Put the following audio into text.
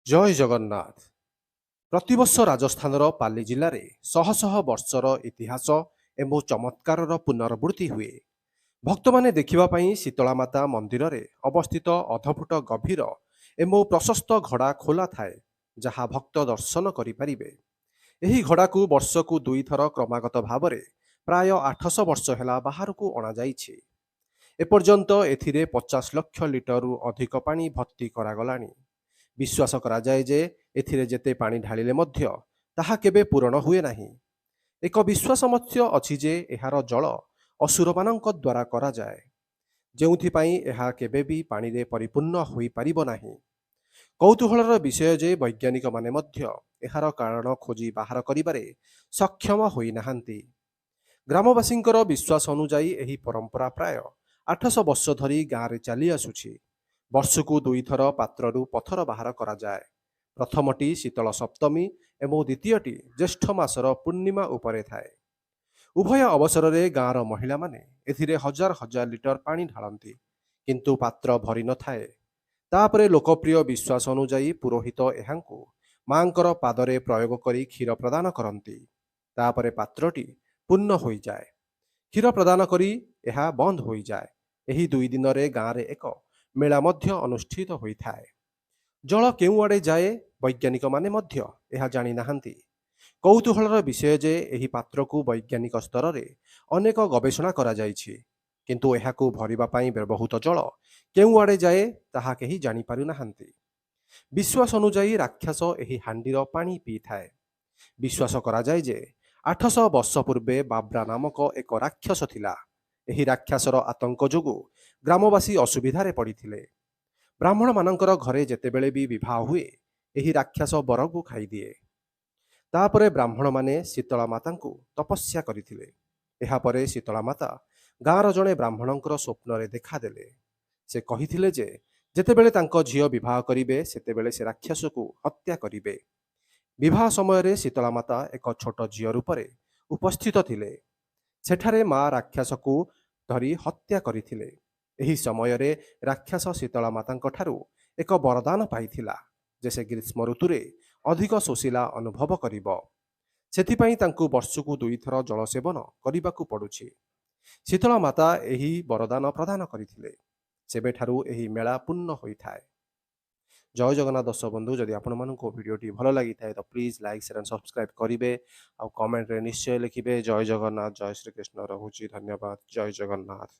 ଜୟ ଜଗନ୍ନାଥ। ପ୍ରତିବର୍ଷ ରାଜସ୍ଥାନର ପାଲି ଜିଲ୍ଲାରେ ଶହ ଶହ ବର୍ଷର ଇତିହାସ ଏବଂ ଚମତ୍କାରର ପୁନରାବୃତ୍ତି ହୁଏ। ଭକ୍ତମାନେ ଦେଖିବା ପାଇଁ ଶୀତଳା ମାତା ମନ୍ଦିରରେ ଅବସ୍ଥିତ ଅଧଫୁଟ ଗଭୀର ଏବଂ ପ୍ରଶସ୍ତ ଘଡ଼ା ଖୋଲା ଥାଏ, ଯାହା ଭକ୍ତ ଦର୍ଶନ କରିପାରିବେ। ଏହି ଘୋଡ଼ାକୁ ବର୍ଷକୁ ଦୁଇଥର କ୍ରମାଗତ ଭାବରେ ପ୍ରାୟ 800 ବର୍ଷ ହେଲା ବାହାରକୁ ଅଣାଯାଇଛି। ଏପର୍ଯ୍ୟନ୍ତ ଏଥିରେ 50 ଲକ୍ଷ ଲିଟରରୁ ଅଧିକ ପାଣି ଭର୍ତ୍ତି କରାଗଲାଣି। ବିଶ୍ୱାସ କରାଯାଏ ଯେ ଏଥିରେ ଯେତେ ପାଣି ଢାଳିଲେ ମଧ୍ୟ ତାହା କେବେ ପୂରଣ ହୁଏ ନାହିଁ। ଏକ ବିଶ୍ୱାସ ମଧ୍ୟ ଅଛି ଯେ ଏହାର ଜଳ ଅସୁରମାନଙ୍କ ଦ୍ୱାରା କରାଯାଏ, ଯେଉଁଥିପାଇଁ ଏହା କେବେ ବି ପାଣିରେ ପରିପୂର୍ଣ୍ଣ ହୋଇପାରିବ ନାହିଁ। କୌତୂହଳର ବିଷୟ ଯେ ବୈଜ୍ଞାନିକମାନେ ମଧ୍ୟ ଏହାର କାରଣ ଖୋଜି ବାହାର କରିବାରେ ସକ୍ଷମ ହୋଇନାହାନ୍ତି। ଗ୍ରାମବାସୀଙ୍କର ବିଶ୍ୱାସ ଅନୁଯାୟୀ ଏହି ପରମ୍ପରା ପ୍ରାୟ 800 ବର୍ଷ ଧରି ଗାଁରେ ଚାଲି ଆସୁଛି। ବର୍ଷକୁ ଦୁଇଥର ପାତ୍ରରୁ ପଥର ବାହାର କରାଯାଏ। ପ୍ରଥମଟି ଶୀତଳ ସପ୍ତମୀ ଏବଂ ଦ୍ୱିତୀୟଟି ଜ୍ୟେଷ୍ଠ ମାସର ପୂର୍ଣ୍ଣିମା ଉପରେ ଥାଏ। ଉଭୟ ଅବସରରେ ଗାଁର ମହିଳାମାନେ ଏଥିରେ ହଜାର ହଜାର ଲିଟର ପାଣି ଢାଳନ୍ତି, କିନ୍ତୁ ପାତ୍ର ଭରି ନଥାଏ। ତାପରେ ଲୋକପ୍ରିୟ ବିଶ୍ୱାସ ଅନୁଯାୟୀ ପୁରୋହିତ ଏହାଙ୍କୁ ମାଙ୍କର ପାଦରେ ପ୍ରୟୋଗ କରି କ୍ଷୀର ପ୍ରଦାନ କରନ୍ତି। ତାପରେ ପାତ୍ରଟି ପୂର୍ଣ୍ଣ ହୋଇଯାଏ। କ୍ଷୀର ପ୍ରଦାନ କରି ଏହା ବନ୍ଦ ହୋଇଯାଏ। ଏହି 2 ଦିନରେ ଗାଁରେ ଏକ ମେଳା ମଧ୍ୟ ଅନୁଷ୍ଠିତ ହୋଇଥାଏ। ଜଳ କେଉଁଆଡ଼େ ଯାଏ ବୈଜ୍ଞାନିକମାନେ ମଧ୍ୟ ଏହା ଜାଣିନାହାନ୍ତି। କୌତୂହଳର ବିଷୟ ଯେ ଏହି ପାତ୍ରକୁ ବୈଜ୍ଞାନିକ ସ୍ତରରେ ଅନେକ ଗବେଷଣା କରାଯାଇଛି, କିନ୍ତୁ ଏହାକୁ ଭରିବା ପାଇଁ ବ୍ୟବହୃତ ଜଳ କେଉଁଆଡ଼େ ଯାଏ ତାହା କେହି ଜାଣିପାରୁନାହାନ୍ତି। ବିଶ୍ୱାସ ଅନୁଯାୟୀ ରାକ୍ଷସ ଏହି ହାଣ୍ଡିର ପାଣି ପିଇଥାଏ। ବିଶ୍ୱାସ କରାଯାଏ ଯେ 800 ବର୍ଷ ପୂର୍ବେ ବାବ୍ରା ନାମକ ଏକ ରାକ୍ଷସ ଥିଲା। ଏହି ରାକ୍ଷସର ଆତଙ୍କ ଯୋଗୁଁ ଗ୍ରାମବାସୀ ଅସୁବିଧାରେ ପଡ଼ିଥିଲେ। ବ୍ରାହ୍ମଣମାନଙ୍କର ଘରେ ଯେତେବେଳେ ବି ବିବାହ ହୁଏ, ଏହି ରାକ୍ଷସ ବରକୁ ଖାଇଦିଏ। ତାପରେ ବ୍ରାହ୍ମଣମାନେ ଶୀତଳା ମାତାଙ୍କୁ ତପସ୍ୟା କରିଥିଲେ। ଏହାପରେ ଶୀତଳା ମାତା ଗାଁର ଜଣେ ବ୍ରାହ୍ମଣଙ୍କର ସ୍ୱପ୍ନରେ ଦେଖାଦେଲେ। ସେ କହିଥିଲେ ଯେ ଯେତେବେଳେ ତାଙ୍କ ଝିଅ ବିବାହ କରିବେ, ସେତେବେଳେ ସେ ରାକ୍ଷସକୁ ହତ୍ୟା କରିବେ। ବିବାହ ସମୟରେ ଶୀତଳା ମାତା ଏକ ଛୋଟ ଝିଅ ରୂପରେ ଉପସ୍ଥିତ ଥିଲେ। ସେଠାରେ ମା ରାକ୍ଷସକୁ ଧରି ହତ୍ୟା କରିଥିଲେ। ଏହି ସମୟରେ ରାକ୍ଷସ ଶୀତଳା ମାତାଙ୍କ ଠାରୁ ଏକ ବରଦାନ ପାଇଥିଲା ଯେ ସେ ଗ୍ରୀଷ୍ମ ଋତୁରେ ଅଧିକ ଶୋଷିଲା ଅନୁଭବ କରିବ। ସେଥିପାଇଁ ତାଙ୍କୁ ବର୍ଷକୁ 2 ଥର ଜଳ ସେବନ କରିବାକୁ ପଡୁଛି। ଶୀତଳା ମାତା ଏହି ବରଦାନ ପ୍ରଦାନ କରିଥିଲେ। ସେବେଠାରୁ ଏହି ମେଳା ପୂର୍ଣ୍ଣ ହୋଇଥାଏ। ଜୟ ଜଗନ୍ନାଥ ଦର୍ଶକ ବନ୍ଧୁ, ଯଦି ଆପଣମାନଙ୍କୁ ଭିଡ଼ିଓଟି ଭଲ ଲାଗିଥାଏ ତ please like share and subscribe କରିବେ। ଆଉ କମେଣ୍ଟରେ ନିଶ୍ଚୟ ଲେଖିବେ ଜୟ ଜଗନ୍ନାଥ, ଜୟ ଶ୍ରୀକୃଷ୍ଣ। ରହୁଛି, ଧନ୍ୟବାଦ। ଜୟ ଜଗନ୍ନାଥ।